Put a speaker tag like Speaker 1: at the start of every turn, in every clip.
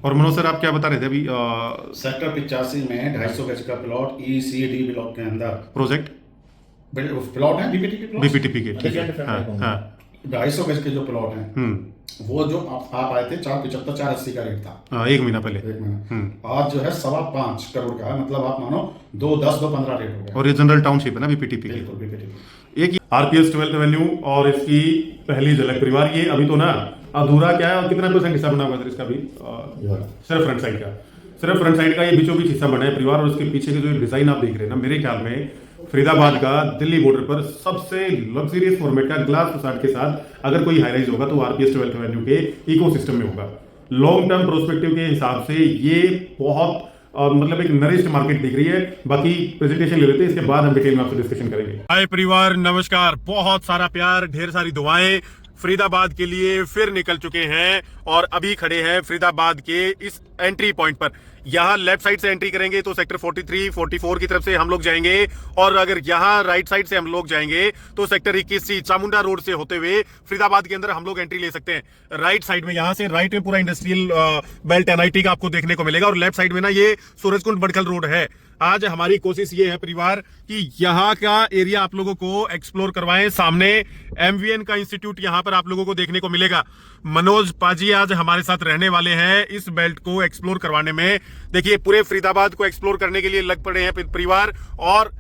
Speaker 1: और मनोज सर आप क्या बता रहे थे अभी
Speaker 2: सेक्टर 85 में 250 गज का प्लॉट ECD ब्लॉक के अंदर
Speaker 1: प्रोजेक्ट
Speaker 2: प्लॉट है बीपीटी के प्लॉट
Speaker 1: बीपीटीपी के, ठीक है, हाँ हाँ
Speaker 2: 250 गज के जो प्लॉट हैं वो जो आप आए थे 475 480 का रेट था
Speaker 1: एक महीना पहले।
Speaker 2: एक महीना आज जो है 5.25 करोड़ का है, मतलब आप मानो 210 215 रेट हो गया।
Speaker 1: और ये जनरल टाउनशिप है ना बीपीटीपी की।
Speaker 2: बिल्कुल बीपीटी
Speaker 1: एक आरपीएस 12th एवेन्यू और इसकी पहली झलक परिवार, ये अभी तो ना अधूरा क्या है और कितना % हिस्सा बना हुआ है इसका भी सिर्फ फ्रंट साइड का, सिर्फ फ्रंट साइड का ये बीचों बीच हिस्सा बना है परिवार। और उसके पीछे के जो डिजाइन आप देख रहे हैं ना, मेरे ख्याल में फरीदाबाद का दिल्ली बॉर्डर पर सबसे लग्जरियस फॉर्मेट का ग्लास फसाड के साथ अगर कोई हाईराइज होगा तो आरपीएस 12th एवेन्यू के इकोसिस्टम में होगा। लॉन्ग टर्म प्रोस्पेक्टिव के हिसाब से ये बहुत मतलब एक नरिश्ड मार्केट दिख रही है। बाकी प्रेजेंटेशन ले लेते हैं, इसके बाद हम डिटेल में आपसे डिस्कशन करेंगे। हाय परिवार, नमस्कार, बहुत सारा प्यार, ढेर सारी दुआएं फरीदाबाद के लिए फिर निकल चुके हैं और अभी खड़े हैं फरीदाबाद के इस एंट्री पॉइंट पर। यहाँ लेफ्ट साइड से एंट्री करेंगे तो सेक्टर 43, 44 की तरफ से हम लोग जाएंगे, और अगर यहाँ राइट साइड से हम लोग जाएंगे तो सेक्टर 21 चामुंडा रोड से होते हुए फरीदाबाद के अंदर हम लोग एंट्री ले सकते हैं। राइट साइड में, यहाँ से राइट में पूरा इंडस्ट्रियल बेल्ट NIT का आपको देखने को मिलेगा, और लेफ्ट साइड में ना ये सूरजकुंड बड़खल रोड है। आज हमारी कोशिश ये है परिवार कि यहाँ का एरिया आप लोगों को एक्सप्लोर करवाएं। सामने MVN का इंस्टीट्यूट यहाँ पर आप लोगों को देखने को मिलेगा। मनोज पाजी आज हमारे साथ रहने वाले हैं इस बेल्ट को एक्सप्लोर करवाने में। देखिए पूरे फरीदाबाद को एक्सप्लोर करने के लिए लग पड़े हैं परिवार, और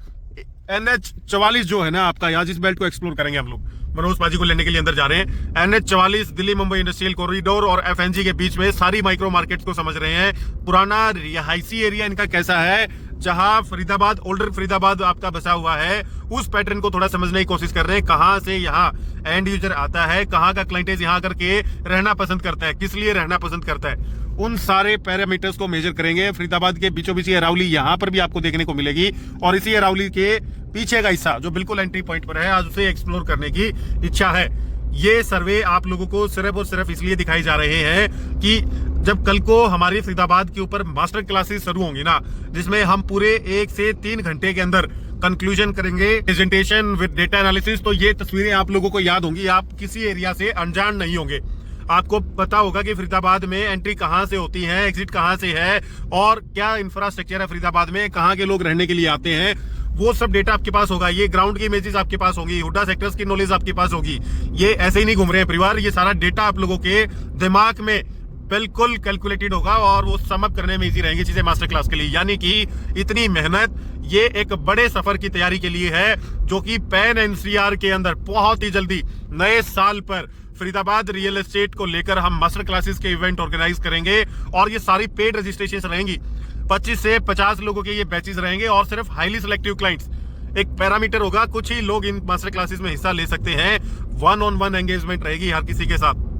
Speaker 1: NH 44 जो है ना आपका, आज इस बेल्ट को एक्सप्लोर करेंगे हम लोग। मनोज पाजी को लेने के लिए अंदर जा रहे हैं। NH 44 Delhi Mumbai industrial corridor और FNG के बीच में सारी माइक्रो मार्केट्स को समझ रहे हैं। पुराना रिहायशी एरिया इनका कैसा है, जहां फरीदाबाद, ओल्डर फरीदाबाद आपका बसा हुआ है, उस पैटर्न को थोड़ा समझने की कोशिश कर रहे हैं। कहां से यहाँ एंड यूजर आता है, कहां का क्लाइंटेज यहाँ करके रहना पसंद करता है, किस लिए रहना पसंद करता है, उन सारे पैरामीटर्स को मेजर करेंगे। फरीदाबाद के बीचों बीच अरावली यहाँ पर भी आपको देखने को मिलेगी, और इसी अरावली के पीछे का हिस्सा जो बिल्कुल एंट्री पॉइंट पर है, आज उसे एक्सप्लोर करने की इच्छा है। ये सर्वे आप लोगों को सिर्फ और सिर्फ इसलिए दिखाई जा रहे हैं कि जब कल को हमारी फरीदाबाद के ऊपर मास्टर क्लासेस शुरू होंगी ना, जिसमें हम पूरे 1 से 3 घंटे के अंदर कंक्लूजन करेंगे, प्रेजेंटेशन विद डेटा एनालिसिस, तो ये तस्वीरें आप लोगों को याद होंगी। आप किसी एरिया से अनजान नहीं होंगे, आपको पता होगा कि फरीदाबाद में एंट्री कहां से होती है, एग्जिट कहां से है, और क्या इंफ्रास्ट्रक्चर है फरीदाबाद में, कहां के लोग रहने के लिए आते हैं, वो सब डेटा आपके पास होगा। ये ग्राउंड की इमेजेस आपके पास होंगी, हुड्डा सेक्टर्स की नॉलेज आपके पास होगी। ये ऐसे ही नहीं घूम रहे हैं परिवार, ये सारा डेटा आप लोगों के दिमाग में बिल्कुल कैलकुलेटेड होगा और वो सम अप करने में इजी रहेंगी चीजें मास्टर क्लास के लिए। यानी कि इतनी मेहनत ये एक बड़े सफर की तैयारी के लिए है, जो कि पैन NCR के अंदर बहुत ही जल्दी नए साल पर फरीदाबाद रियल एस्टेट को लेकर हम मास्टर क्लासेस के इवेंट ऑर्गेनाइज करेंगे, और ये सारी पेड रजिस्ट्रेशन रहेंगी। 25 से 50 लोगों के ये बैचेस रहेंगे, और सिर्फ हाईली सिलेक्टिव क्लाइंट्स। एक पैरामीटर होगा, कुछ ही लोग इन मास्टर क्लासेस में हिस्सा ले सकते हैं। 1-on-1 एंगेजमेंट रहेगी हर किसी के साथ।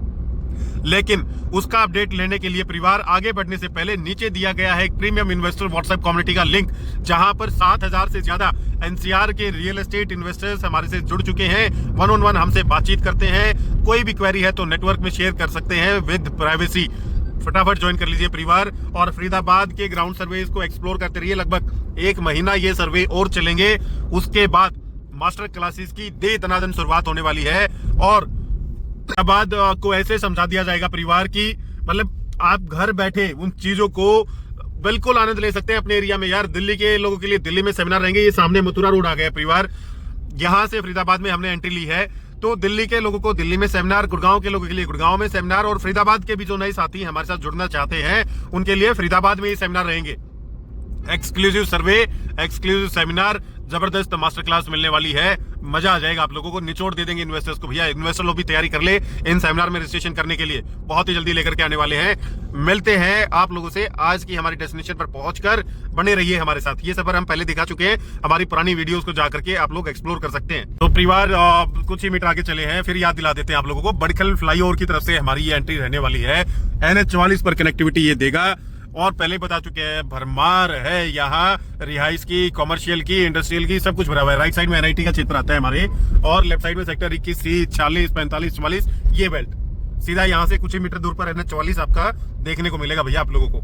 Speaker 1: लेकिन उसका अपडेट लेने के लिए परिवार आगे बढ़ने से पहले नीचे दिया गया है एक प्रीमियम इन्वेस्टर व्हाट्सएप कम्युनिटी का लिंक, जहां पर 7000 से ज्यादा NCR के रियल एस्टेट इन्वेस्टर्स हमारे से जुड़ चुके हैं। 1-on-1 हमसे बातचीत करते हैं। कोई भी क्वेरी है तो नेटवर्क में शेयर कर सकते हैं विद प्राइवेसी। फटाफट ज्वाइन कर लीजिए परिवार, और फरीदाबाद के ग्राउंड सर्वे को एक्सप्लोर करते रहिए। लगभग 1 महीना ये सर्वे और चलेंगे, उसके बाद मास्टर क्लासेस की दे दनादन शुरुआत होने वाली है। और फरीदाबाद को ऐसे समझा दिया जाएगा परिवार की, मतलब आप घर बैठे उन चीजों को बिल्कुल आनंद ले सकते हैं अपने एरिया में। यार दिल्ली के लोगों के लिए दिल्ली में सेमिनार रहेंगे। ये सामने मथुरा रोड आ गया परिवार, यहाँ से फरीदाबाद में हमने एंट्री ली है, तो दिल्ली के लोगों को दिल्ली में सेमिनार, गुड़गांव के लोगों के लिए गुड़गांव में सेमिनार, और फरीदाबाद के भी जो नए साथी हमारे साथ जुड़ना चाहते हैं उनके लिए फरीदाबाद में ये सेमिनार रहेंगे। एक्सक्लूसिव सर्वे, एक्सक्लूसिव सेमिनार, जबरदस्त मास्टर क्लास मिलने वाली है। मजा आ जाएगा आप लोगों को, निचोड़ दे देंगे इन्वेस्टर्स को। भैया इन्वेस्टर लोग भी तैयारी कर ले इन सेमिनार में रजिस्ट्रेशन करने के लिए, बहुत ही जल्दी लेकर के आने वाले हैं। मिलते हैं आप लोगों से आज की हमारी डेस्टिनेशन पर पहुंचकर। बने रहिए हमारे साथ, ये सफर हम पहले दिखा चुके हैं, हमारी पुरानी वीडियोस को जाकर के आप लोग एक्सप्लोर कर सकते हैं। तो परिवार कुछ ही मीटर आगे चले हैं, फिर याद दिला देते हैं आप लोगों को। बड़खल फ्लाईओवर की तरफ से हमारी ये एंट्री रहने वाली है। NH 44 पर कनेक्टिविटी ये देगा, और पहले बता चुके हैं भरमार है यहाँ रिहाइश की, कॉमर्शियल की, इंडस्ट्रियल की, सब कुछ भरा हुआ है। राइट साइड में NIT का क्षेत्र आता है हमारे, और लेफ्ट साइड में सेक्टर 21, 40, 45, 44 ये बेल्ट। सीधा यहाँ से कुछ ही मीटर दूर पर NH 44 आपका देखने को मिलेगा भैया आप लोगों को।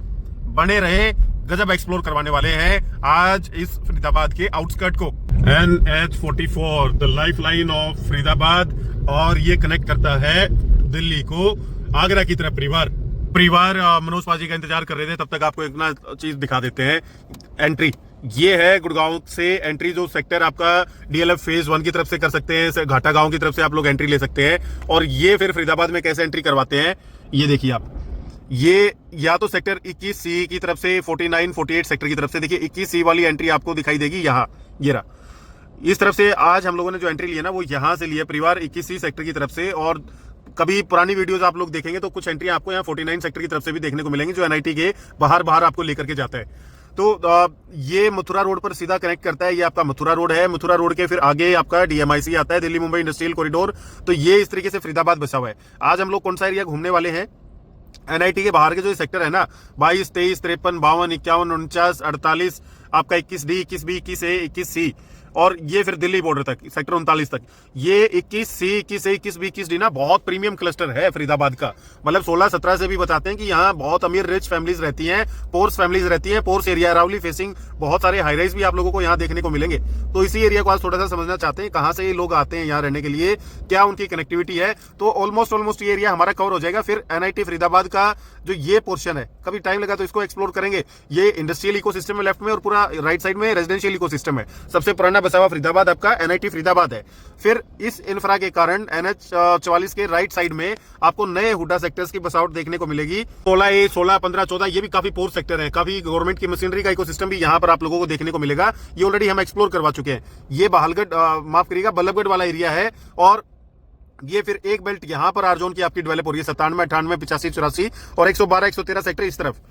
Speaker 1: बने रहे, गजब एक्सप्लोर करवाने वाले हैं आज इस फरीदाबाद के आउटस्कर्ट को। NH 44 the life line of Faridabad, और ये कनेक्ट करता है दिल्ली को आगरा की तरफ परिवार। परिवार मनोज पाजी का इंतजार कर रहे थे, तब तक आपको एक ना चीज दिखा देते हैं। एंट्री ये है गुड़गांव से एंट्री, जो सेक्टर आपका डीएलएफ फेज 1 की तरफ से कर सकते हैं, घाटा गांव की तरफ से आप लोग एंट्री ले सकते हैं। और ये फिर फरीदाबाद में कैसे एंट्री करवाते हैं ये देखिए आप। ये या तो सेक्टर 21C की तरफ से 49, 48 सेक्टर की तरफ से, देखिए 21C वाली एंट्री आपको दिखाई देगी यहाँ, ये रहा। इस तरफ से आज हम लोगों ने जो एंट्री ली है ना वो यहाँ से लिया परिवार 21C सेक्टर की तरफ से। और कभी पुरानी वीडियोस आप लोग देखेंगे तो कुछ एंट्री आपको यहाँ 49 सेक्टर की तरफ से भी देखने को मिलेंगी, जो एनआईटी के बाहर आपको लेकर के जाता है। तो ये मथुरा रोड पर सीधा कनेक्ट करता है, ये आपका मथुरा रोड है। मथुरा रोड के फिर आगे आपका डीएमआईसी आता है, दिल्ली मुंबई इंडस्ट्रियल कॉरिडोर। तो ये इस तरीके से फरीदाबाद बसा हुआ है। आज हम लोग कौन सा एरिया घूमने वाले हैं, एनआईटी के बाहर के जो सेक्टर है ना 22, 23, 53, 52, 51, 49, 48, आपका 21D, 21B, 21A, 21C और ये फिर दिल्ली बॉर्डर तक सेक्टर 39 तक। ये 21C, 21A, 21B, 21D ना बहुत प्रीमियम क्लस्टर है फरीदाबाद का। मतलब 16-17 से भी बताते हैं कि यहाँ बहुत अमीर रिच फैमिलीज रहती हैं, पोर्स फैमिलीज रहती हैं। पोर्स एरिया अरावली फेसिंग बहुत सारे हाई राइज भी आप लोगों को यहाँ देखने को मिलेंगे। तो इसी एरिया को आज थोड़ा सा समझना चाहते हैं, कहाँ से ये लोग आते हैं यहाँ रहने के लिए, क्या उनकी कनेक्टिविटी है। तो ऑलमोस्ट ये एरिया हमारा कवर हो जाएगा। फिर एनआईटी फरीदाबाद का जो ये पोर्शन है, कभी टाइम लगा तो इसको एक्सप्लोर करेंगे। ये इंडस्ट्रियल इकोसिस्टम है लेफ्ट में, और पूरा राइट साइड में रेजिडेंशियल इकोसिस्टम है। सबसे पुराना बसा हुआ फरीदाबाद आपका एनआईटी फरीदाबाद है। फिर इस इंफ्रा के कारण NH 44 के राइट साइड में आपको नए हुडा सेक्टर्स की बसावट देखने को मिलेगी। 16A, 16, 15, 14 ये भी काफी पोर सेक्टर है। काफी गवर्नमेंट की मशीनरी का इकोसिस्टम भी यहाँ पर आप लोगों को देखने को मिलेगा। ये ऑलरेडी हम एक्सप्लोर करवा चुके हैं। ये बहालगढ़ माफ करिएगा बल्लभगढ़ वाला एरिया है। और ये फिर एक बेल्ट यहाँ पर आरजोन की आपकी डेवलप हो रही है, 97, 98, 85, 84 और 112, 113 सेक्टर इस तरफ।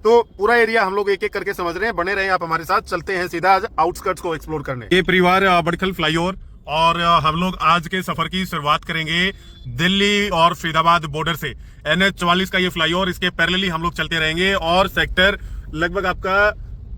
Speaker 1: तो पूरा एरिया हम लोग एक एक करके समझ रहे हैं। बने रहे आप हमारे साथ, चलते हैं सीधा आज आउटस्कर्ट्स को एक्सप्लोर करने। ये परिवार बड़खल फ्लाईओवर, और हम लोग आज के सफर की शुरुआत करेंगे दिल्ली और फरीदाबाद बॉर्डर से। NH 44 का ये फ्लाईओवर, इसके पैरेलली हम लोग चलते रहेंगे और सेक्टर लगभग आपका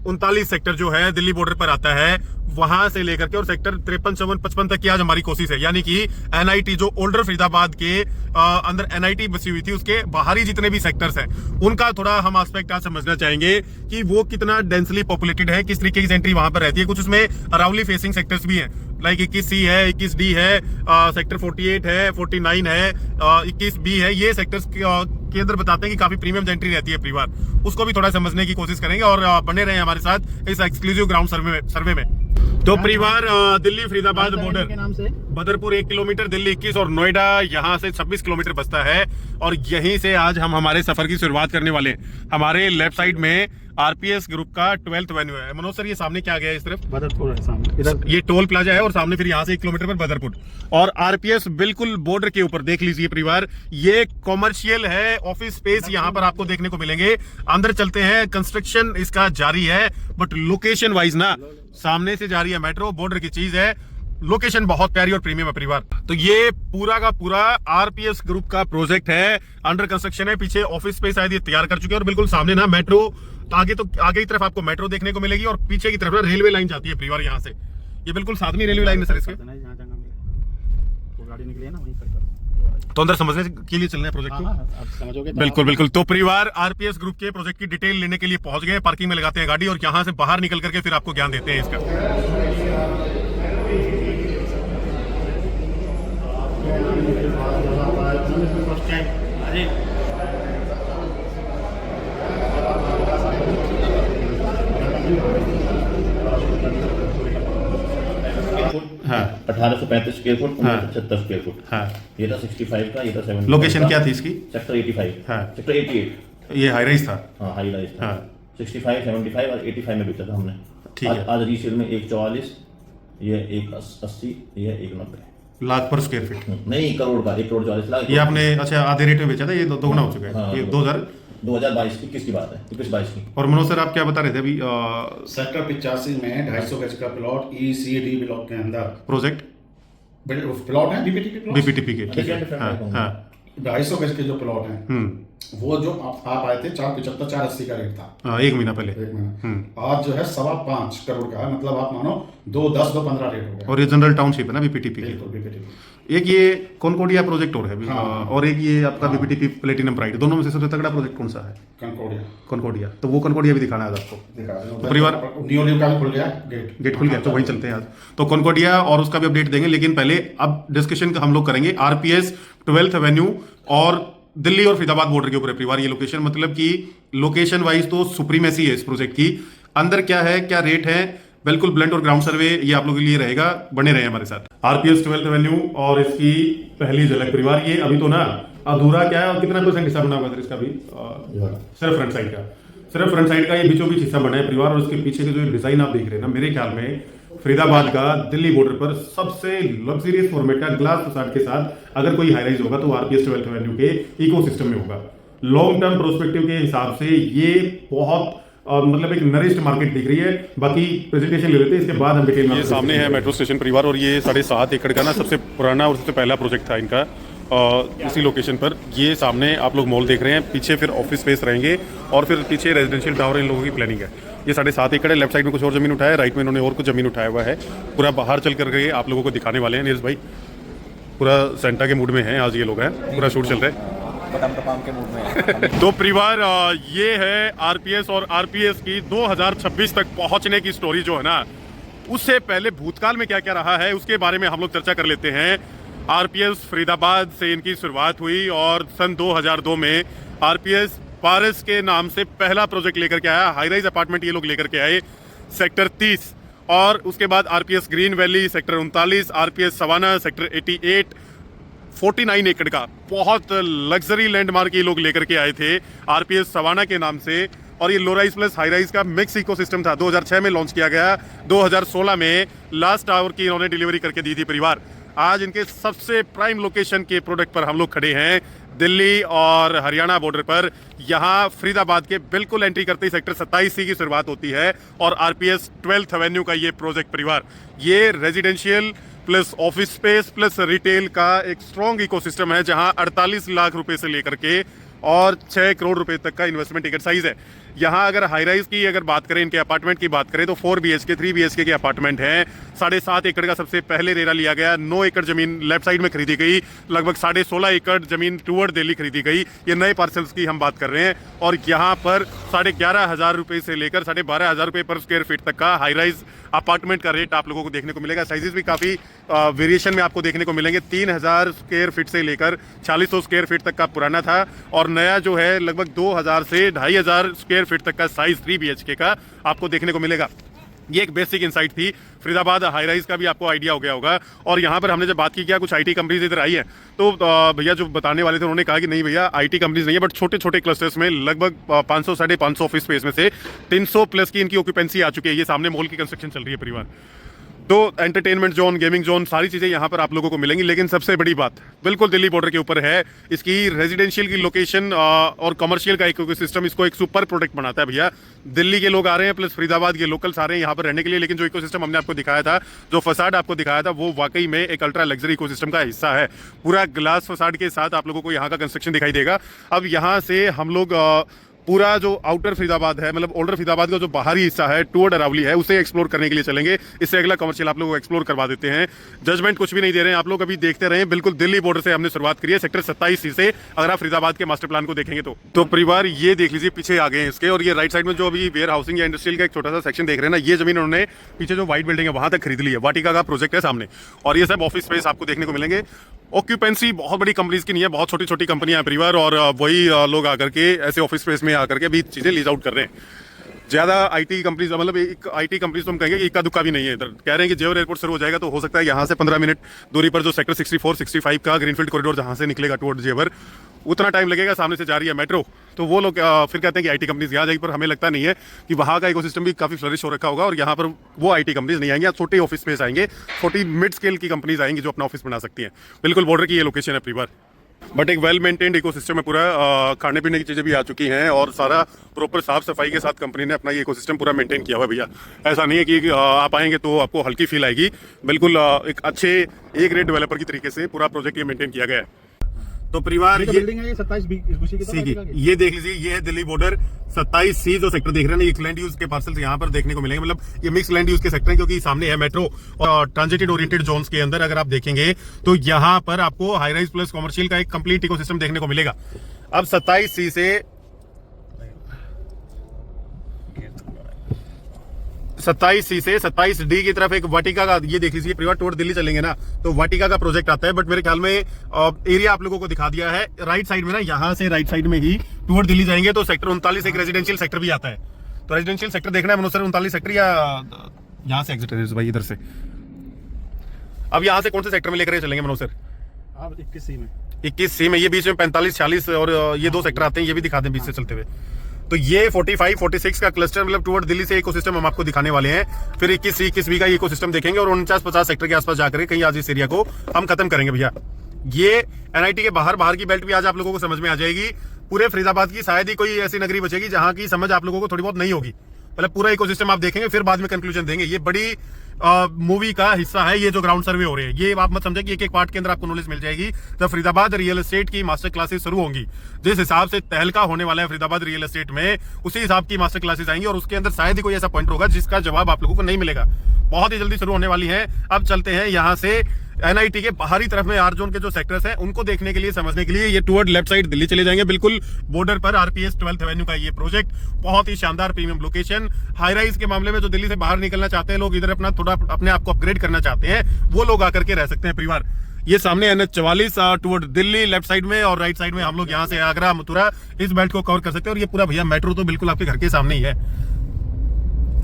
Speaker 1: 39 सेक्टर जो है दिल्ली बॉर्डर पर आता है, वहां से लेकर के और सेक्टर 53, 54, 55 तक की आज हमारी कोशिश है। यानी कि एनआईटी जो ओल्डर फरीदाबाद के अंदर एनआईटी बसी हुई थी, उसके बाहरी जितने भी सेक्टर्स हैं उनका थोड़ा हम एस्पेक्ट आज समझना चाहेंगे कि वो कितना डेंसली पॉपुलेटेड है, किस तरीके की एंट्री वहां पर रहती है। कुछ उसमें अरावली फेसिंग सेक्टर्स भी हैं, लाइक 21C है, 21D है, सेक्टर 48 है, 49 है, 21B है। ये सेक्टर्स के अंदर बताते हैं कि काफी प्रीमियम एंट्री रहती है परिवार, उसको भी थोड़ा समझने की कोशिश करेंगे। और बने रहे हमारे साथ इस एक्सक्लूसिव ग्राउंड सर्वे में। तो परिवार दिल्ली फरीदाबाद बॉर्डर के नाम से बदरपुर 1 किलोमीटर, दिल्ली 21 और नोएडा यहाँ से 26 किलोमीटर बसता है। और यहीं से आज हम हमारे सफर की शुरुआत करने वाले हैं। हमारे लेफ्ट साइड में आरपीएस ग्रुप का 12th एवेन्यू है। मनोज सर, ये सामने क्या गया है इस तरफ?
Speaker 3: बदरपुर है सामने, इधर
Speaker 1: ये टोल प्लाजा है और सामने फिर यहाँ से 1 किलोमीटर पर बदरपुर। और आरपीएस बिल्कुल बॉर्डर के ऊपर, देख लीजिए परिवार, ये कॉमर्शियल है, ऑफिस स्पेस यहाँ पर आपको देखने को मिलेंगे। अंदर चलते हैं, कंस्ट्रक्शन इसका जारी है, बट लोकेशन वाइज ना सामने से जारी है मेट्रो, बॉर्डर की चीज है, लोकेशन बहुत प्यारी और प्रीमियम है परिवार। तो ये पूरा का पूरा आरपीएस ग्रुप का प्रोजेक्ट है, अंडर कंस्ट्रक्शन है। पीछे ऑफिस स्पेस शायद ये तैयार कर चुके हैं और बिल्कुल सामने ना मेट्रो, आगे की तरफ आपको मेट्रो देखने को मिलेगी और पीछे की तरफ रेलवे लाइन जाती है परिवार यहाँ से। ये बिल्कुल साथ में रेलवे लाइन है सर इसके।
Speaker 3: वो गाड़ी निकली है ना वहीं पर।
Speaker 1: तो अंदर समझने के लिए चलना है प्रोजेक्ट को।
Speaker 3: आप समझोगे तो
Speaker 1: बिल्कुल। तो परिवार आरपीएस ग्रुप के प्रोजेक्ट की डिटेल लेने के लिए पहुंच गए, पार्किंग में लगाते हैं गाड़ी और यहाँ से बाहर निकल करके फिर आपको ज्ञान देते हैं इसका। हाँ
Speaker 4: 1835 स्क्वायर फुट,
Speaker 1: हाँ।
Speaker 4: 1976 स्क्वायर फुट।
Speaker 1: हाँ,
Speaker 4: ये था 65 का, ये था 70।
Speaker 1: लोकेशन क्या थी इसकी?
Speaker 4: सेक्टर 85,
Speaker 1: हाँ।
Speaker 4: सेक्टर 88।
Speaker 1: ये हाई राइज था।
Speaker 4: हाँ, हाई राइज था।
Speaker 1: हाँ।
Speaker 4: 65, 75 और 85 में बेचा था हमने।
Speaker 1: ठीक है।
Speaker 4: आज रीसेल में 144, ये 180, ये 190
Speaker 1: लाख पर स्क्वायर फीट।
Speaker 4: नहीं, करोड़ का, 1,40 लाख।
Speaker 1: ये आपने अच्छा आधे रेट में बेचा था, ये दोगुना हो चुका है।
Speaker 4: हाँ,
Speaker 1: ये
Speaker 4: 2022 21 की बात है, 21-22 की।
Speaker 1: और मनोज सर, आप क्या बता रहे थे अभी?
Speaker 2: सेक्टर 85 में 250 गज का प्लॉट ECD ब्लॉक के अंदर
Speaker 1: प्रोजेक्ट
Speaker 2: प्लॉट है,
Speaker 1: बीपीटीपी के। ठीक है।
Speaker 4: different
Speaker 1: हाँ,
Speaker 4: होंगे।
Speaker 1: हाँ।
Speaker 2: 250 गज के जो प्लॉट हैं, वो जो आप आए थे 475, 480 का रेट था
Speaker 1: 1 महीना पहले।
Speaker 2: एक महीना। आज जो है 5.25 करोड़ का है। मतलब आप मानो 2.10, 2.15 रेट हो गया।
Speaker 1: और ये जनरल टाउनशिप है ना बीपीटीपी की।
Speaker 2: बिल्कुल BPTP।
Speaker 1: एक ये कॉनकोडिया प्रोजेक्ट और है अभी,
Speaker 2: हाँ।
Speaker 1: और एक ये आपका बीपीटीपी प्लेटिनम प्राइड। दोनों में से सबसे तगड़ा प्रोजेक्ट कौन सा है? कॉनकोडिया। तो वो कॉनकोडिया भी दिखाना है आज आपको।
Speaker 2: तो
Speaker 1: परिवार
Speaker 2: न्यू का भी खुल गया
Speaker 1: गेट खुल गया, तो वहीं चलते हैं आज। तो कॉनकोडिया और उसका भी अपडेट देंगे, लेकिन पहले अब डिस्कशन हम लोग करेंगे आरपीएस 12th एवेन्यू और दिल्ली और फरीदाबाद बॉर्डर के ऊपर है परिवार ये लोकेशन, मतलब कि लोकेशन वाइज तो सुप्रीमेसी है इस प्रोजेक्ट की। अंदर क्या है, क्या रेट है, बिल्कुल ब्लेंड और ग्राउंड सर्वे ये आप लोगों के लिए रहेगा, बने रहे हमारे साथ। आरपीएस 12th एवेन्यू और इसकी पहली झलक परिवार ये अभी तो ना अधूरा क्या है, और कितना % हिस्सा बना हुआ है इसका भी सिर्फ फ्रंट साइड का, सिर्फ फ्रंट साइड का ये बीचों बीच हिस्सा बना है परिवार। और उसके पीछे के जो डिजाइन आप देख रहे हैं ना, मेरे ख्याल में फरीदाबाद का दिल्ली बॉर्डर पर सबसे लग्जरियस फॉर्मेट का ग्लास फसाड के साथ अगर कोई हाई राइज होगा तो आरपीएस 12th एवेन्यू के इकोसिस्टम में होगा। लॉन्ग टर्म प्रोस्पेक्टिव के हिसाब से ये बहुत मतलब एक नरिश्ड मार्केट दिख रही है। बाकी प्रेजेंटेशन ले लेते हैं, इसके बाद हम डिटेल में। ये सामने है मेट्रो स्टेशन परिवार, और ये 7.5 एकड़ का ना सबसे पुराना और सबसे पहला प्रोजेक्ट था इनका इसी लोकेशन पर। ये सामने आप लोग मॉल देख रहे हैं, पीछे फिर ऑफिस स्पेस रहेंगे और फिर पीछे रेजिडेंशियल टावर इन लोगों की प्लानिंग है। ये 7.5 एकड़ है, लेफ्ट साइड में कुछ और जमीन उठाया है, राइट में इन्होंने और कुछ जमीन उठाया हुआ है। पूरा बाहर चल कर आप लोगों को दिखाने वाले हैं। नीरज भाई पूरा सेंटा के मूड में है आज ये लोग हैं, पूरा शूट चल रहा है
Speaker 3: के मूड में।
Speaker 1: तो परिवार ये है आरपीएस और आरपीएस की 2026 तक पहुंचने की स्टोरी जो है ना, उससे पहले भूतकाल में क्या क्या रहा है उसके बारे में हम लोग चर्चा कर लेते हैं। आरपीएस फरीदाबाद से इनकी शुरुआत हुई और सन 2002 में आरपीएस पारस के नाम से पहला प्रोजेक्ट लेकर के आया, हाई राइज अपार्टमेंट ये लोग लेकर के आए सेक्टर 30, और उसके बाद RPS Green Valley sector 39, RPS Savana sector 88, 49 एकड़ का बहुत लग्जरी लैंडमार्क ये लोग लेकर के आए थे आरपीएस सवाना के नाम से। और ये low rise plus high rise का मिक्स इकोसिस्टम था। 2006 में लॉन्च किया गया, 2016 में लास्ट टावर की इन्होंने डिलीवरी करके दी थी परिवार। आज इनके सबसे प्राइम लोकेशन के प्रोडक्ट पर हम लोग खड़े हैं, दिल्ली और हरियाणा बॉर्डर पर। यहाँ फरीदाबाद के बिल्कुल एंट्री करते ही सेक्टर 27C की शुरुआत होती है और आरपीएस 12th एवेन्यू का ये प्रोजेक्ट परिवार, ये residential plus office space plus retail का एक स्ट्रॉन्ग इकोसिस्टम है, जहां 48 लाख रुपए से लेकर के और 6 करोड़ रुपए तक का इन्वेस्टमेंट टिकट साइज है। यहाँ अगर हाई राइज की अगर बात करें, इनके अपार्टमेंट की बात करें तो 4 BHK 3 BHK के अपार्टमेंट हैं। 7.5 एकड़ का सबसे पहले रेरा लिया गया, 9 एकड़ जमीन लेफ्ट साइड में खरीदी गई, लगभग 16.5 एकड़ जमीन टूवर्ड दिल्ली खरीदी गई। ये नए पार्सल्स की हम बात कर रहे हैं और यहाँ पर 11,500 रुपए से लेकर 12,500 रुपए पर स्क्वायर फीट तक का हाई राइज अपार्टमेंट का रेट आप लोगों को देखने को मिलेगा। साइजेस भी काफ़ी वेरिएशन में आपको देखने को मिलेंगे। 3,000 स्क्वायर फीट से लेकर 4,600 स्क्वायर फीट तक का पुराना था और नया जो है लगभग 2,000 से 2,500 स्क्वायर फीट तक का साइज 3 BHK का आपको देखने को मिलेगा। ये एक बेसिक इंसाइट थी। फरीदाबाद हाई राइज का भी आपको आइडिया हो गया होगा। और यहाँ पर हमने जब बात की क्या कुछ आईटी कंपनीज इधर आई है, तो भैया जो बताने वाले थे उन्होंने कहा कि नहीं भैया आईटी कंपनीज नहीं है, बट छोटे छोटे क्लस्टर्स में लगभग 500 साढ़े 500 ऑफिस स्पेस में से 300 प्लस की इनकी ऑक्यूपेंसी आ चुकी है। ये सामने मॉल की कंस्ट्रक्शन चल रही है परिवार। तो एंटरटेनमेंट जोन, गेमिंग जोन, सारी चीज़ें यहाँ पर आप लोगों को मिलेंगी। लेकिन सबसे बड़ी बात बिल्कुल दिल्ली बॉर्डर के ऊपर है, इसकी रेजिडेंशियल की लोकेशन और कमर्शियल का इकोसिस्टम इसको एक सुपर प्रोडक्ट बनाता है भैया। दिल्ली के लोग आ रहे हैं प्लस फरीदाबाद के लोकल्स आ रहे हैं यहाँ पर रहने के लिए, लेकिन जो इकोसिस्टम हमने आपको दिखाया था, जो फसाड आपको दिखाया था, वो वाकई में एक अल्ट्रा लग्जरी इकोसिस्टम का हिस्सा है। पूरा ग्लास फसाड के साथ आप लोगों को यहाँ का कंस्ट्रक्शन दिखाई देगा। अब यहाँ से हम लोग पूरा जो आउटर फरीदाबाद है, मतलब ओल्डर फरीदाबाद का जो बाहरी हिस्सा है टूवर्ड अरावली है, उसे एक्सप्लोर करने के लिए चलेंगे। इससे अगला कमर्शियल आप लोगों को एक्सप्लोर करवा देते हैं। जजमेंट कुछ भी नहीं दे रहे हैं, आप लोग अभी देखते रहें। बिल्कुल दिल्ली बॉर्डर से हमने शुरुआत करी है, सेक्टर 27C से। अगर आप फरीदाबाद के मास्टर प्लान को देखेंगे तो परिवार ये देख लीजिए, पीछे आ गए हैं इसके। और ये राइट साइड में जो अभी वेयर हाउसिंग या इंडस्ट्रियल का एक छोटा सा सेक्शन देख रहे हैं ना, ये जमीन उन्होंने पीछे जो व्हाइट बिल्डिंग है वहां तक खरीद ली है। वाटिका का प्रोजेक्ट है सामने, और ये सब ऑफिस स्पेस आपको देखने को मिलेंगे। ऑक्यूपेंसी बहुत बड़ी कंपनीज की नहीं है, बहुत छोटी छोटी कंपनियां हैं परिवार, और वही लोग आकर के ऐसे ऑफिस स्पेस में आकर के भी चीजें लीज आउट कर रहे हैं। ज्यादा आईटी कंपनीज, मतलब एक आईटी कंपनीज तो हम कहेंगे इक्का दुक्का भी नहीं है। इधर कह रहे हैं कि जेवर एयरपोर्ट शुरू हो जाएगा तो हो सकता है यहाँ से 15 मिनट दूरी पर जो सेक्टर 64, 65 का ग्रीनफील्ड कॉरिडोर जहाँ से निकलेगा टुवर्ड जेवर, उतना टाइम लगेगा। सामने से जा रही है मेट्रो, तो वो लोग फिर कहते हैं कि आईटी कंपनीज यहाँ जाएगी, पर हमें लगता नहीं है कि वहाँ का इकोसिस्टम भी काफी फ्लरिश हो रखा होगा और यहाँ पर वो आईटी कंपनीज नहीं आएंगे। छोटे ऑफिस स्पेस आएंगे, छोटी मिड स्केल की कंपनीज आएंगी जो अपना ऑफिस बना सकती हैं। बिल्कुल बॉर्डर की ये लोकेशन है परिवार, बट एक वेल मेंटेन्ड इकोसिस्टम है पूरा। खाने पीने की चीज़ें भी आ चुकी हैं और सारा प्रॉपर साफ सफाई के साथ कंपनी ने अपना ये इकोसिस्टम पूरा मेंटेन किया हुआ है भैया। ऐसा नहीं है कि आप आएंगे तो आपको हल्की फील आएगी। बिल्कुल एक अच्छे ए ग्रेड डेवलपर की तरीके से पूरा प्रोजेक्ट ये मेंटेन किया गया है। तो परिवार ये
Speaker 3: बिल्डिंग है, ये 27C की,
Speaker 1: ये देख लीजिए, ये है दिल्ली बॉर्डर 27C जो सेक्टर देख रहे हैं ना, ये लैंड यूज के पार्सल्स यहाँ पर देखने को मिलेंगे। मतलब ये मिक्स लैंड यूज के सेक्टर हैं, क्योंकि सामने है मेट्रो और ट्रांजिटेड ओरिएंटेड जोन्स के अंदर अगर आप देखेंगे तो यहाँ पर आपको हाई राइज प्लस कमर्शियल का एक कंप्लीट इकोसिस्टम देखने को मिलेगा। अब 27C से 27C से 27D की तरफ एक वाटिका का, ये देख लीजिए परिवार, टूवर्ड दिल्ली चलेंगे ना तो वाटिका का प्रोजेक्ट आता है, बट मेरे ख्याल में एरिया आप लोगों को दिखा दिया है राइट साइड में ना, यहाँ से राइट साइड में ही टूवर्ड दिल्ली जाएंगे तो सेक्टर 39 एक रेजिडेंशियल सेक्टर भी आता है। तो रेजिडेंशियल सेक्टर देखना है मनोज सर, 39 सेक्टर या यहाँ से एग्जिट है भाई इधर से। अब यहाँ से कौन से सेक्टर में लेकर चलेंगे मनोज सर?
Speaker 3: आप 21C में
Speaker 1: 21C में, ये बीच में 45, 40 और ये दो सेक्टर आते हैं, ये भी दिखा दें बीच से चलते हुए। तो ये 45, 46 का क्लस्टर मतलब टूवर्ड दिल्ली से इकोसिस्टम हम आपको दिखाने वाले हैं। फिर 21C, 21B का इकोसिस्टम देखेंगे और 49-50 सेक्टर के आसपास जाकर कहीं आज इस एरिया को हम खत्म करेंगे भैया। ये एनआईटी के बाहर की बेल्ट भी आज आप लोगों को समझ में आ जाएगी। पूरे फरीदाबाद की शायद ही कोई ऐसी नगरी बचेगी जहां की समझ आप लोगों को थोड़ी बहुत नहीं होगी। मतलब पूरा इकोसिस्टम आप देखेंगे फिर बाद में कंक्लूजन देंगे। ये बड़ी मूवी का हिस्सा है, ये जो ग्राउंड सर्वे हो रहे हैं। ये आप मत समझे कि एक एक पार्ट के अंदर आपको नॉलेज मिल जाएगी। जब फरीदाबाद रियल एस्टेट की मास्टर क्लासेस शुरू होंगी, जिस हिसाब से तहलका होने वाला है फरीदाबाद रियल एस्टेट में, उसी हिसाब की मास्टर क्लासेस आएंगी और उसके अंदर शायद ही कोई ऐसा पॉइंट होगा जिसका जवाब आप लोगों को नहीं मिलेगा। बहुत ही जल्दी शुरू होने वाली है। अब चलते हैं यहाँ से एनआईटी के बाहरी तरफ में आर जोन के जो सेक्टर्स हैं उनको देखने के लिए, समझने के लिए। ये टूवर्ड लेफ्ट साइड दिल्ली चले जाएंगे, बिल्कुल बॉर्डर पर आरपीएस 12th एवेन्यू का ये प्रोजेक्ट। बहुत ही शानदार प्रीमियम लोकेशन। हाई राइज के मामले में जो दिल्ली से बाहर निकलना चाहते हैं लोग, इधर अपना थोड़ा अपने आप को अपग्रेड करना चाहते हैं, वो लोग आकर के रह सकते हैं परिवार। ये सामने NH44 toward Delhi left side में, और राइट साइड में हम लोग यहाँ से आगरा, मथुरा, इस बेल्ट को कवर कर सकते हैं। और ये पूरा भैया मेट्रो तो बिल्कुल आपके घर के सामने ही है।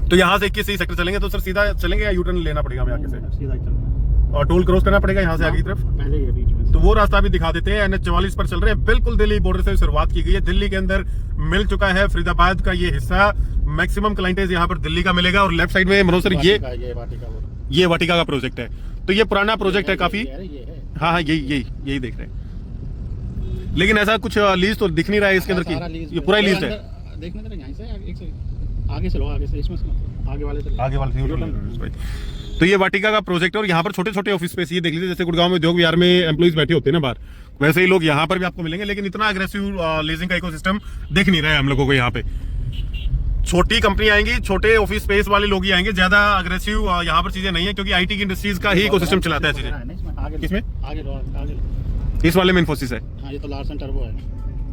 Speaker 1: तो यहाँ से 21 सेक्टर चलेंगे तो सर सीधा चलेंगे या यूटर्न लेना पड़ेगा हमें आगे से?
Speaker 3: सीधा ही चलना है।
Speaker 1: और टोल क्रॉस करना पड़ेगा यहाँ से आगे की तरफ?
Speaker 3: पहले ही है बीच में।
Speaker 1: तो वो रास्ता भी दिखा देते हैं। NH44 पर चल रहे हैं, बिल्कुल दिल्ली बॉर्डर से शुरुआत की गई है। दिल्ली के अंदर मिल चुका है फरीदाबाद का ये हिस्सा। मैक्सिमम क्लाइंटेज यहाँ पर दिल्ली का मिलेगा। और लेफ्ट साइड में मनोज सर ये वाटिका का प्रोजेक्ट है। तो ये पुराना प्रोजेक्ट है काफी। हाँ, यही देख रहे हैं। लेकिन ऐसा कुछ लीज तो दिख नहीं रहा है इसके अंदर की, ये पूरा लीज है।
Speaker 3: देखने दे यहाँ से एक से आगे चलो, आगे से इसमें से आगे वाले से।
Speaker 1: तो ये वाटिका का प्रोजेक्ट है और यहाँ पर छोटे छोटे ऑफिस स्पेस, ये देख लीजिए जैसे गुड़गांव में उद्योग विहार में एम्प्लॉइज बैठे होते हैं ना बाहर, वैसे ही लोग यहाँ पर भी आपको मिलेंगे। लेकिन इतना अग्रेसिव लीजिंग का इकोसिस्टम दिख नहीं रहा है हम लोगों को यहाँ पे। छोटी कंपनी आएंगी, छोटे ऑफिस स्पेस वाले लोग ही आएंगे, ज्यादा अग्रेसिव यहाँ पर चीजें नहीं है, क्योंकि आईटी की इंडस्ट्रीज का ही इकोसिस्टम चलाता है चीजें। किसमें? आगे इस वाले में इन्फोसिस है।
Speaker 3: हाँ, ये तो लार्सन टर्बो है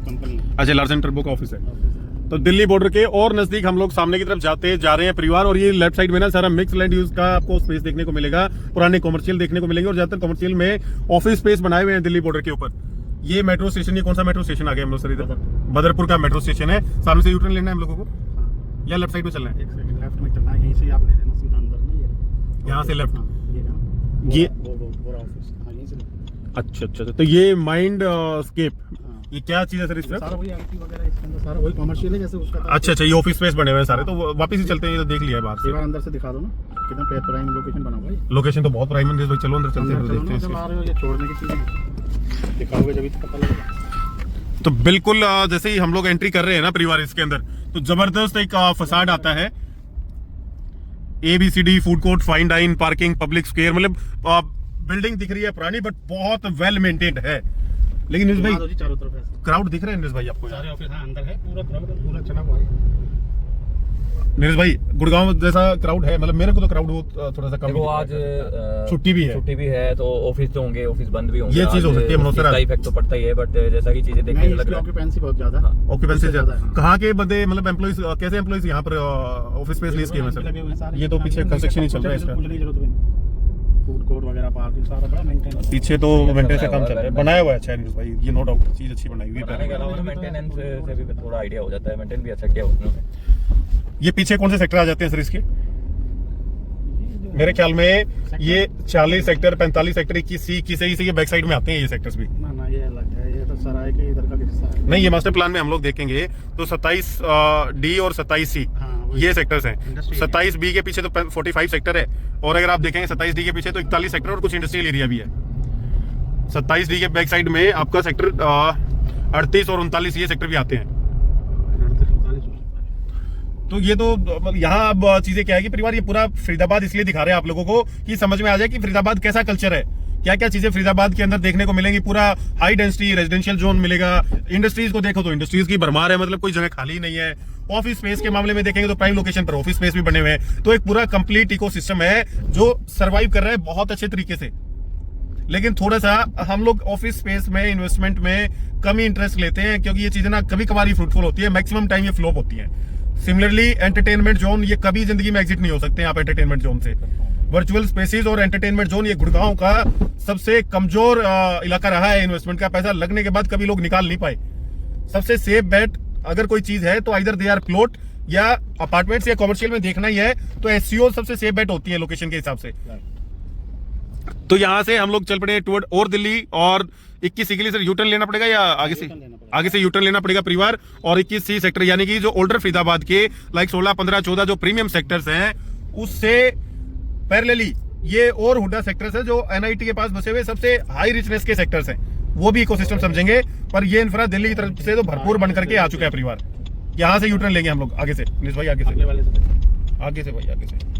Speaker 3: कंपनी।
Speaker 1: अच्छा, लार्सन टर्बो का ऑफिस है। तो दिल्ली बॉर्डर के और नजदीक हम लोग सामने की तरफ जा रहे हैं परिवार। और ये लेफ्ट साइड में ना सारा मिक्स लैंड यूज का आपको स्पेस देखने को मिलेगा, पुराने कमर्शियल देखने को मिलेंगे और ज्यादातर कमर्शियल में ऑफिस स्पेस बनाए हुए हैं दिल्ली बॉर्डर के ऊपर। ये मेट्रो स्टेशन, ये कौन सा मेट्रो स्टेशन आ गया हम लोग सर? इधर बदरपुर का मेट्रो स्टेशन है। सामने से यूटर्न लेना है हम लोगों को या लेफ्ट साइड में चलना है?
Speaker 3: एक सेकंड, लेफ्ट में चलना है, यहीं से आप ले लेना सीधा अंदर ना, ये
Speaker 1: यहाँ से लेफ्ट।
Speaker 3: ये
Speaker 1: वो
Speaker 3: ऑफिस, हाँ यहीं से।
Speaker 1: अच्छा, तो ये माइंड स्केप, ये क्या चीज है सर इस तरफ?
Speaker 3: सारा वही आईटी वगैरह इसके अंदर, सारा वही कमर्शियल है जैसे उसका।
Speaker 1: अच्छा, ये ऑफिस स्पेस बने हुए हैं सारे। तो वापस ही चलते हैं, ये तो देख लिया है बाहर
Speaker 3: एक
Speaker 1: से।
Speaker 3: बार अंदर से दिखा दो ना, कितना प्राइम लोकेशन बना हुआ है।
Speaker 1: लोकेशन तो बहुत प्राइम है। चलो अंदर चलते हैं,
Speaker 3: अंदर
Speaker 1: देखते हैं
Speaker 3: चलो,
Speaker 1: इसके।
Speaker 3: आ रहे हो, ये छोड़ने की चीजें दिखाओगे जब तो पता लगेगा।
Speaker 1: तो बिल्कुल जैसे ही हम लोग एंट्री कर रहे हैं ना परिवार इसके अंदर, तो जबरदस्त एक फसाड आता है। ABCD food court, fine dine, parking, public square, मतलब बिल्डिंग दिख रही है पुरानी बट बहुत वेल मेंटेन्ड है। लेकिन नीरज भाई
Speaker 3: चारों तरफ ऐसे
Speaker 1: क्राउड दिख रहे हैं नीरज भाई आपको?
Speaker 3: सारे ऑफिस अंदर है, पूरा क्राउड पूरा चला हुआ है।
Speaker 1: नीरज भाई गुड़गांव जैसा क्राउड है? मतलब मेरे को तो क्राउड थोड़ा सा कम
Speaker 5: देखो, आज
Speaker 1: छुट्टी भी है
Speaker 5: तो ऑफिस तो होंगे, ऑफिस बंद भी होंगे।
Speaker 1: ये चीज हो सकती है मनोज सर,
Speaker 5: इसका इफेक्ट तो पड़ता ही है, बट जैसा कि चीजें देखने लग रहा है,
Speaker 3: ऑक्यूपेंसी बहुत ज्यादा है।
Speaker 1: ऑक्यूपेंसी ज्यादा है। कहाँ के बंदे, मतलब एम्प्लॉइज, कैसे एम्प्लॉइज यहाँ पर ऑफिस स्पेस लीज किए हुए सर? ये तो पीछे कंस्ट्रक्शन ही चल रहा है इसका।
Speaker 3: फूड कोर्ट वगैरह, पार्किंग सारा बड़ा मेंटेन है।
Speaker 1: पीछे तो मेंटेनेंस का काम चल रहा है, बनाया हुआ है अच्छा नीरज भाई, ये नो डाउट चीज अच्छी बनाई हुई
Speaker 5: बनाने के
Speaker 1: है।
Speaker 5: अलावा मेंटेनेंस से भी थोड़ा आइडिया हो जाता है, मेंटेन भी अच्छा किया उन्होंने।
Speaker 1: ये पीछे कौन से सेक्टर आ जाते हैं सर इसके? मेरे ख्याल में ये 40 सेक्टर, 45 सेक्टर, 21C की सही से ये बैक साइड में आते हैं ये सेक्टर्स भी।
Speaker 3: ना ये अलग है, ये तो सराय के इधर का हिस्सा है।
Speaker 1: नहीं, ये मास्टर प्लान में हम लोग देखेंगे तो 27D और 27C ये सेक्टर्स हैं। 27B के पीछे तो 45 सेक्टर है, और अगर आप देखेंगे 27D के पीछे तो 41 सेक्टर और कुछ इंडस्ट्रियल एरिया भी है। 27D के बैक साइड में आपका सेक्टर 38 और 39 ये सेक्टर भी आते हैं। तो ये तो यहाँ अब चीजें क्या है कि परिवार, ये पूरा फरीदाबाद इसलिए दिखा रहे हैं आप लोगों को कि समझ में आ जाए कि फरीदाबाद कैसा कल्चर है, क्या क्या चीजें फरीदाबाद के अंदर देखने को मिलेंगी। पूरा हाई डेंसिटी रेजिडेंशियल जोन मिलेगा। इंडस्ट्रीज को देखो तो इंडस्ट्रीज की भरमार है, मतलब कोई जगह खाली नहीं है। ऑफिस स्पेस के मामले में देखेंगे तो प्राइम लोकेशन पर ऑफिस स्पेस भी बने हुए हैं। तो एक पूरा कंप्लीट इकोसिस्टम है जो सर्वाइव कर रहा है बहुत अच्छे तरीके से। लेकिन थोड़ा सा हम लोग ऑफिस स्पेस में इन्वेस्टमेंट में कम ही इंटरेस्ट लेते हैं, क्योंकि ये चीजें ना कभी कभार ही फ्रूटफुल होती है, मैक्सिमम टाइम ये फ्लॉप होती है। सिमिलरली एंटरटेनमेंट जोन, ये कभी जिंदगी में एग्जिट नहीं हो सकते आप एंटरटेनमेंट जोन से। वर्चुअल स्पेसेस और एंटरटेनमेंट जोन ये गुड़गांव का सबसे कमजोर इलाका रहा है। इन्वेस्टमेंट का पैसा लगने के बाद कभी लोग निकाल नहीं पाए। सबसे सेफ बेट अगर कोई चीज है तो आइदर दे आर प्लॉट या अपार्टमेंट्स या कॉमर्शियल में देखना ही है तो एससीओ सबसे सेफ बेट होती है लोकेशन के हिसाब से। तो यहाँ से हम लोग चल पड़े टुवर्ड और दिल्ली, और 21 के लिए सर यूटर्न लेना पड़ेगा या आगे से यूटर्न लेना पड़ेगा परिवार, और 21C सेक्टर यानी कि जो ओल्डर फरीदाबाद के लाइक 16, 15, 14 जो प्रीमियम सेक्टर्स हैं उससे पैरेलली ये और हुडा सेक्टर्स है जो एनआईटी के पास बसे हुए सबसे हाई रिचनेस के सेक्टर्स हैं, वो भी इकोसिस्टम समझेंगे। पर ये इंफ्रा दिल्ली की तरफ से तो भरपूर बन करके आ चुका है परिवार। यहाँ से यूटर्न लेंगे हम लोग आगे से, निश भाई आगे से,
Speaker 3: आगे वाले से
Speaker 1: आगे से भाई आगे से।